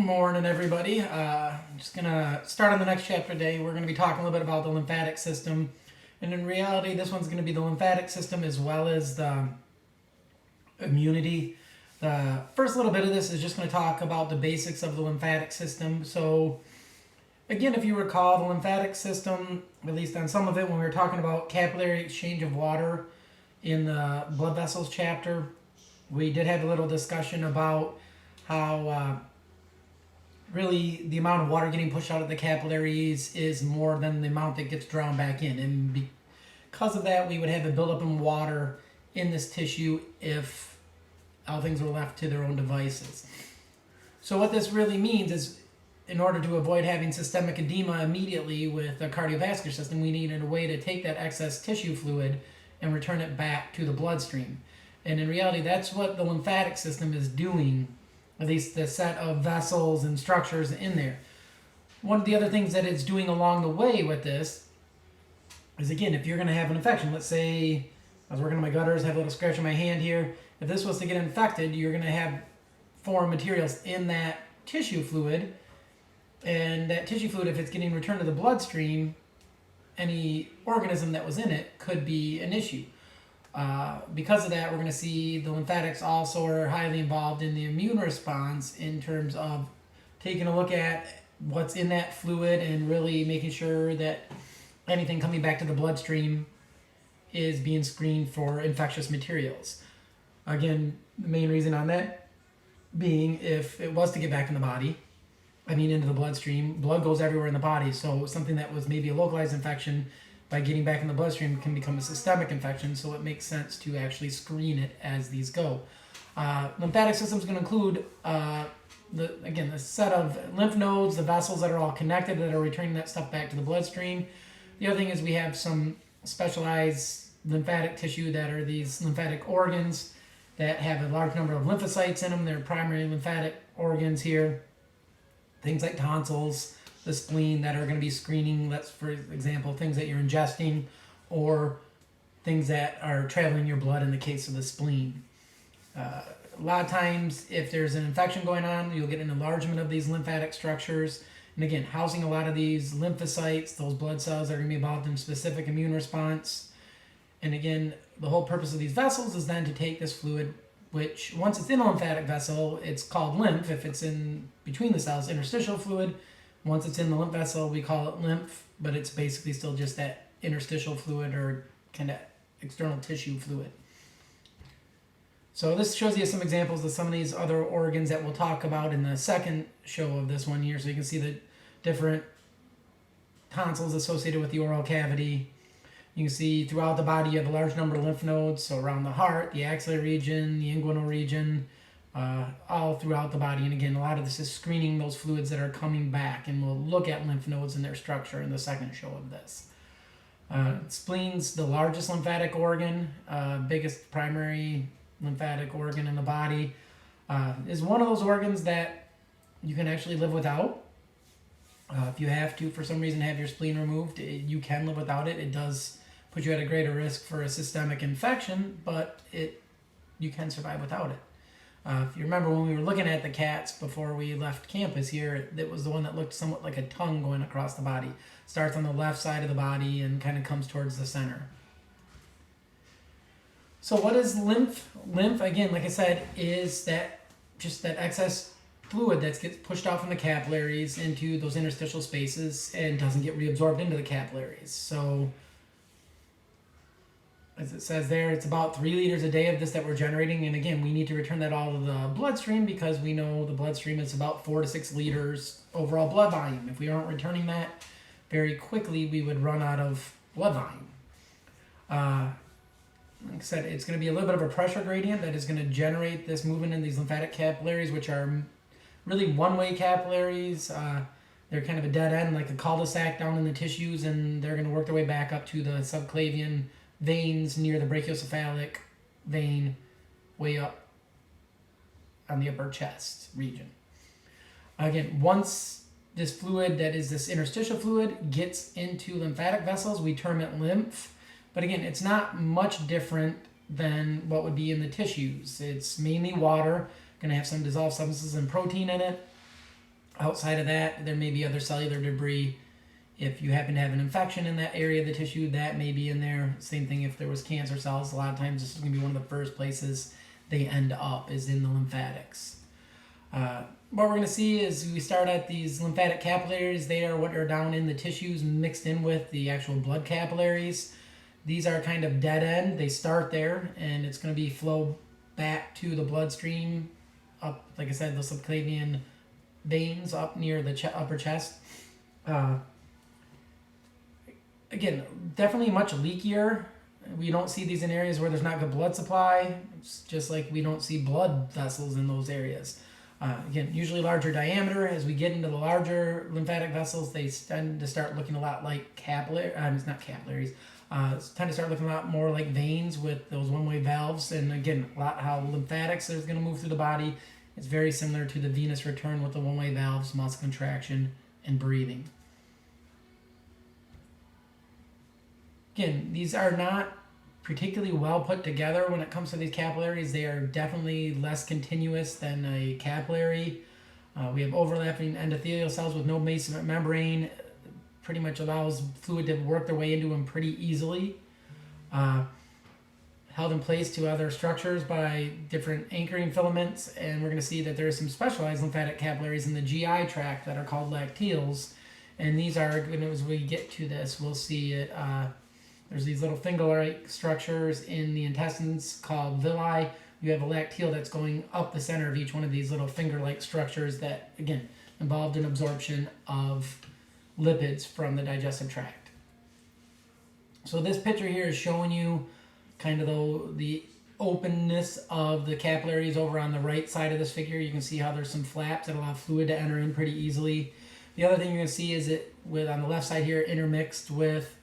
Morning, everybody. I'm just going to start on the next chapter today. We're going to be talking a little bit about the lymphatic system. And in reality, this one's going to be the lymphatic system as well as the immunity. The first little bit of this is just going to talk about the basics of the lymphatic system. So, again, if you recall, the lymphatic system, at least on some of it, when we were talking about capillary exchange of water in the blood vessels chapter, we did have a little discussion about how really the amount of water getting pushed out of the capillaries is more than the amount that gets drawn back in. And because of that, we would have a buildup in water in this tissue if all things were left to their own devices. So what this really means is, in order to avoid having systemic edema immediately with the cardiovascular system, we needed a way to take that excess tissue fluid and return it back to the bloodstream. And in reality, that's what the lymphatic system is doing, at least the set of vessels and structures in there. One of the other things that it's doing along the way with this is, again, if you're going to have an infection, let's say I was working on my gutters, have a little scratch on my hand here. If this was to get infected, you're going to have foreign materials in that tissue fluid. And that tissue fluid, if it's getting returned to the bloodstream, any organism that was in it could be an issue. Because of that, we're going to see the lymphatics also are highly involved in the immune response in terms of taking a look at what's in that fluid and really making sure that anything coming back to the bloodstream is being screened for infectious materials. Again, the main reason on that being, if it was to get back in the body, into the bloodstream, blood goes everywhere in the body, so something that was maybe a localized infection by getting back in the bloodstream can become a systemic infection, so it makes sense to actually screen it as these go. Lymphatic system is going to include, the set of lymph nodes, the vessels that are all connected that are returning that stuff back to the bloodstream. The other thing is we have some specialized lymphatic tissue that are these lymphatic organs that have a large number of lymphocytes in them. They're primary lymphatic organs here. Things like tonsils, the spleen that are going to be screening, let's, for example, things that you're ingesting or things that are traveling in your blood in the case of the spleen. A lot of times, if there's an infection going on, you'll get an enlargement of these lymphatic structures. And again, housing a lot of these lymphocytes, those blood cells that are going to be involved in specific immune response. And again, the whole purpose of these vessels is then to take this fluid, which once it's in a lymphatic vessel, it's called lymph. If it's in between the cells, interstitial fluid. Once it's in the lymph vessel, we call it lymph, but it's basically still just that interstitial fluid or kind of external tissue fluid. So this shows you some examples of some of these other organs that we'll talk about in the second show of this one here. So you can see the different tonsils associated with the oral cavity. You can see throughout the body you have a large number of lymph nodes, so around the heart, the axillary region, the inguinal region, all throughout the body. And again, a lot of this is screening those fluids that are coming back, and we'll look at lymph nodes and their structure in the second show of this. Spleen's the largest lymphatic organ, biggest primary lymphatic organ in the body. Is one of those organs that you can actually live without. If you have to, for some reason, have your spleen removed, you can live without it. It does put you at a greater risk for a systemic infection, but you can survive without it. If you remember when we were looking at the cats before we left campus here, it was the one that looked somewhat like a tongue going across the body. Starts on the left side of the body and kind of comes towards the center. So what is lymph? Lymph, again, like I said, is that excess fluid that gets pushed out from the capillaries into those interstitial spaces and doesn't get reabsorbed into the capillaries. So as it says there, it's about 3 liters a day of this that we're generating. And again, we need to return that all to the bloodstream because we know the bloodstream is about 4 to 6 liters overall blood volume. If we aren't returning that very quickly, we would run out of blood volume. Like I said, it's going to be a little bit of a pressure gradient that is going to generate this movement in these lymphatic capillaries, which are really one-way capillaries. They're kind of a dead end, like a cul-de-sac down in the tissues, and they're going to work their way back up to the subclavian veins near the brachiocephalic vein way up on the upper chest region. Again, once this fluid that is this interstitial fluid gets into lymphatic vessels, we term it lymph. But again, it's not much different than what would be in the tissues. It's mainly water, going to have some dissolved substances and protein in it. Outside of that, there may be other cellular debris. If you happen to have an infection in that area of the tissue, that may be in there. Same thing if there was cancer cells. A lot of times this is going to be one of the first places they end up is in the lymphatics. What we're going to see is we start at these lymphatic capillaries. They are what are down in the tissues mixed in with the actual blood capillaries. These are kind of dead end. They start there, and it's going to be flow back to the bloodstream up, like I said, the subclavian veins up near the upper chest. Again, definitely much leakier. We don't see these in areas where there's not good blood supply. It's just like we don't see blood vessels in those areas. Again, usually larger diameter. As we get into the larger lymphatic vessels, they tend to start looking a lot like not capillaries. Tend to start looking a lot more like veins with those one-way valves. And again, a lot how lymphatics is going to move through the body. It's very similar to the venous return with the one-way valves, muscle contraction, and breathing. Again, these are not particularly well put together when it comes to these capillaries. They are definitely less continuous than a capillary. We have overlapping endothelial cells with no basement membrane. Pretty much allows fluid to work their way into them pretty easily. Held in place to other structures by different anchoring filaments, and we're going to see that there are some specialized lymphatic capillaries in the GI tract that are called lacteals, and these are, as we get to this, we'll see it. There's these little finger-like structures in the intestines called villi. You have a lacteal that's going up the center of each one of these little finger-like structures that, again, involved in absorption of lipids from the digestive tract. So this picture here is showing you kind of the openness of the capillaries over on the right side of this figure. You can see how there's some flaps that allow fluid to enter in pretty easily. The other thing you're going to see is it with on the left side here intermixed with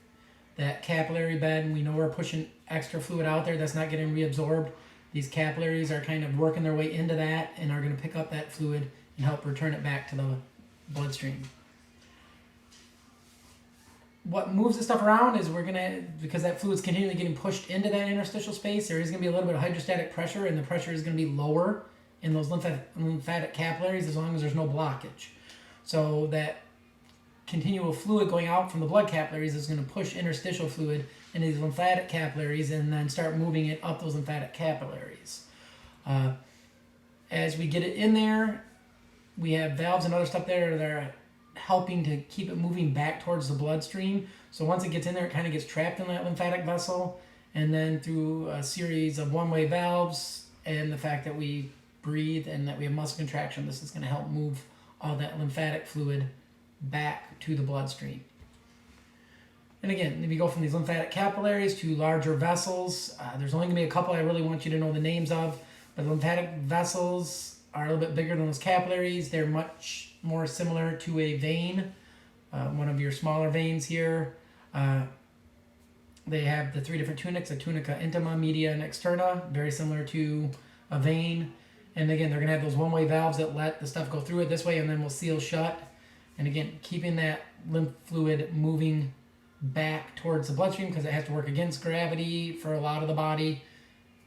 that capillary bed, and we know we're pushing extra fluid out there that's not getting reabsorbed. These capillaries are kind of working their way into that and are going to pick up that fluid and help return it back to the bloodstream. What moves this stuff around is because that fluid's continually getting pushed into that interstitial space, there is going to be a little bit of hydrostatic pressure, and the pressure is going to be lower in those lymphatic capillaries as long as there's no blockage. So that continual fluid going out from the blood capillaries is going to push interstitial fluid into these lymphatic capillaries and then start moving it up those lymphatic capillaries. As we get it in there, we have valves and other stuff there that are helping to keep it moving back towards the bloodstream. So once it gets in there, it kind of gets trapped in that lymphatic vessel, and then through a series of one-way valves and the fact that we breathe and that we have muscle contraction, this is going to help move all that lymphatic fluid back to the bloodstream. And again, if you go from these lymphatic capillaries to larger vessels, there's only going to be a couple I really want you to know the names of, but lymphatic vessels are a little bit bigger than those capillaries. They're much more similar to a vein, one of your smaller veins here. They have the three different tunics, a tunica intima, media, and externa, very similar to a vein. And again, they're going to have those one-way valves that let the stuff go through it this way and then will seal shut. And again, keeping that lymph fluid moving back towards the bloodstream because it has to work against gravity for a lot of the body.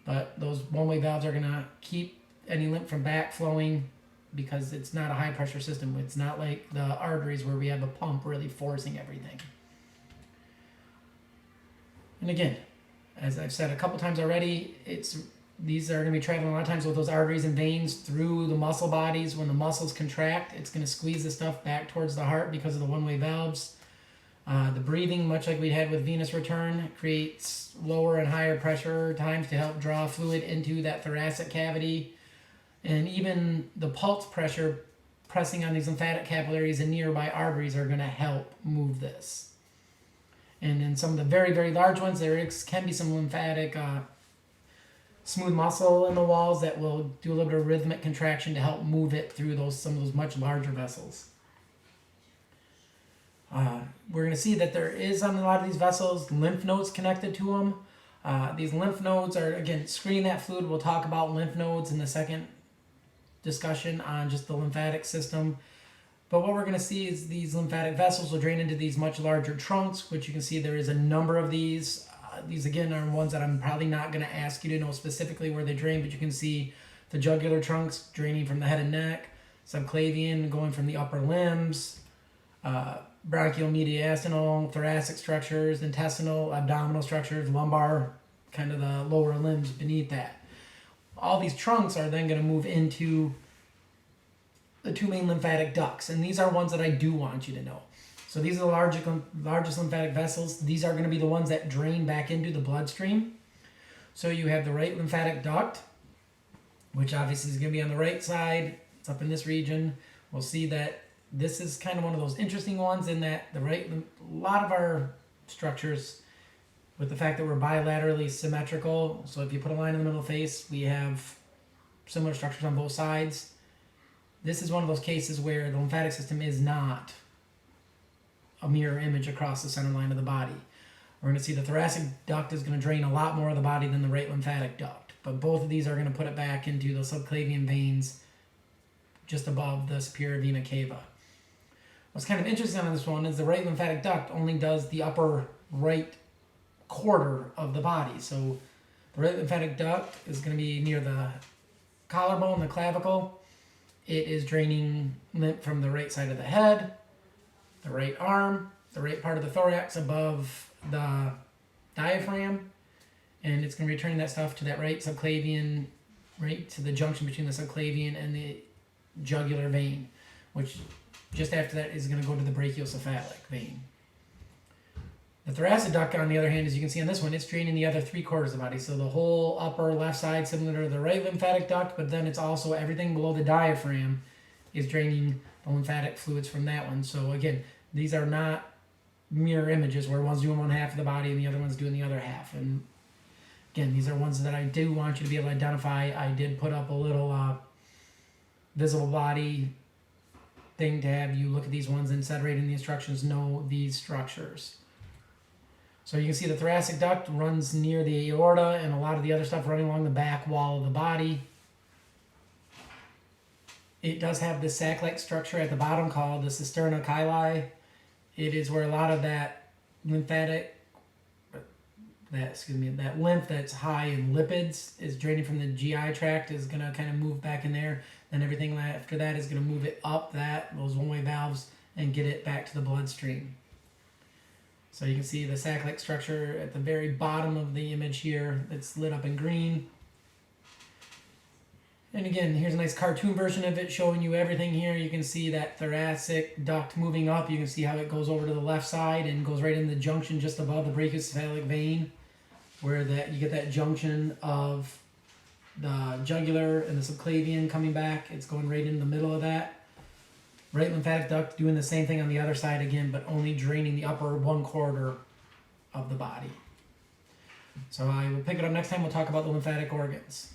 But those one-way valves are going to keep any lymph from back flowing because it's not a high-pressure system. It's not like the arteries where we have a pump really forcing everything. And again, as I've said a couple times already, these are going to be traveling a lot of times with those arteries and veins through the muscle bodies. When the muscles contract, it's going to squeeze the stuff back towards the heart because of the one-way valves. The breathing, much like we had with venous return, creates lower and higher pressure times to help draw fluid into that thoracic cavity. And even the pulse pressure pressing on these lymphatic capillaries and nearby arteries are going to help move this. And in some of the very, very large ones, there can be some lymphatic smooth muscle in the walls that will do a little bit of rhythmic contraction to help move it through some of those much larger vessels. We're going to see that there is on a lot of these vessels lymph nodes connected to them. These lymph nodes are, again, screening that fluid. We'll talk about lymph nodes in the second discussion on just the lymphatic system. But what we're going to see is these lymphatic vessels will drain into these much larger trunks, which you can see there is a number of these. These, again, are ones that I'm probably not going to ask you to know specifically where they drain, but you can see the jugular trunks draining from the head and neck, subclavian going from the upper limbs, bronchial mediastinal, thoracic structures, intestinal, abdominal structures, lumbar, kind of the lower limbs beneath that. All these trunks are then going to move into the two main lymphatic ducts, and these are ones that I do want you to know. So these are the largest lymphatic vessels. These are going to be the ones that drain back into the bloodstream. So you have the right lymphatic duct, which obviously is going to be on the right side. It's up in this region. We'll see that this is kind of one of those interesting ones in that a lot of our structures, with the fact that we're bilaterally symmetrical, so if you put a line in the middle of the face, we have similar structures on both sides. This is one of those cases where the lymphatic system is not a mirror image across the center line of the body. We're going to see the thoracic duct is going to drain a lot more of the body than the right lymphatic duct, but both of these are going to put it back into the subclavian veins just above the superior vena cava. What's kind of interesting on this one is the right lymphatic duct only does the upper right quarter of the body. So the right lymphatic duct is going to be near the collarbone, the clavicle. It is draining lymph from the right side of the head, the right arm, the right part of the thorax above the diaphragm, and it's going to be returning that stuff to that right subclavian, right to the junction between the subclavian and the jugular vein, which just after that is going to go to the brachiocephalic vein. The thoracic duct, on the other hand, as you can see on this one, it's draining the other 3/4 of the body. So the whole upper left side, similar to the right lymphatic duct, but then it's also everything below the diaphragm is draining the lymphatic fluids from that one. So again, these are not mirror images where one's doing one half of the body and the other one's doing the other half. And again, these are ones that I do want you to be able to identify. I did put up a little visible body thing to have you look at these ones and instead of reading the instructions, know these structures. So you can see the thoracic duct runs near the aorta and a lot of the other stuff running along the back wall of the body. It does have this sac-like structure at the bottom called the cisterna chyli. It is where a lot of that lymph that's high in lipids is draining from the GI tract is going to kind of move back in there. Then everything after that is going to move it up those one-way valves and get it back to the bloodstream. So you can see the sac-like structure at the very bottom of the image here. It's lit up in green. And again, here's a nice cartoon version of it showing you everything here. You can see that thoracic duct moving up. You can see how it goes over to the left side and goes right in the junction just above the brachiocephalic vein, where you get that junction of the jugular and the subclavian coming back. It's going right in the middle of that. Right lymphatic duct doing the same thing on the other side again, but only draining the upper 1/4 of the body. So I will pick it up next time. We'll talk about the lymphatic organs.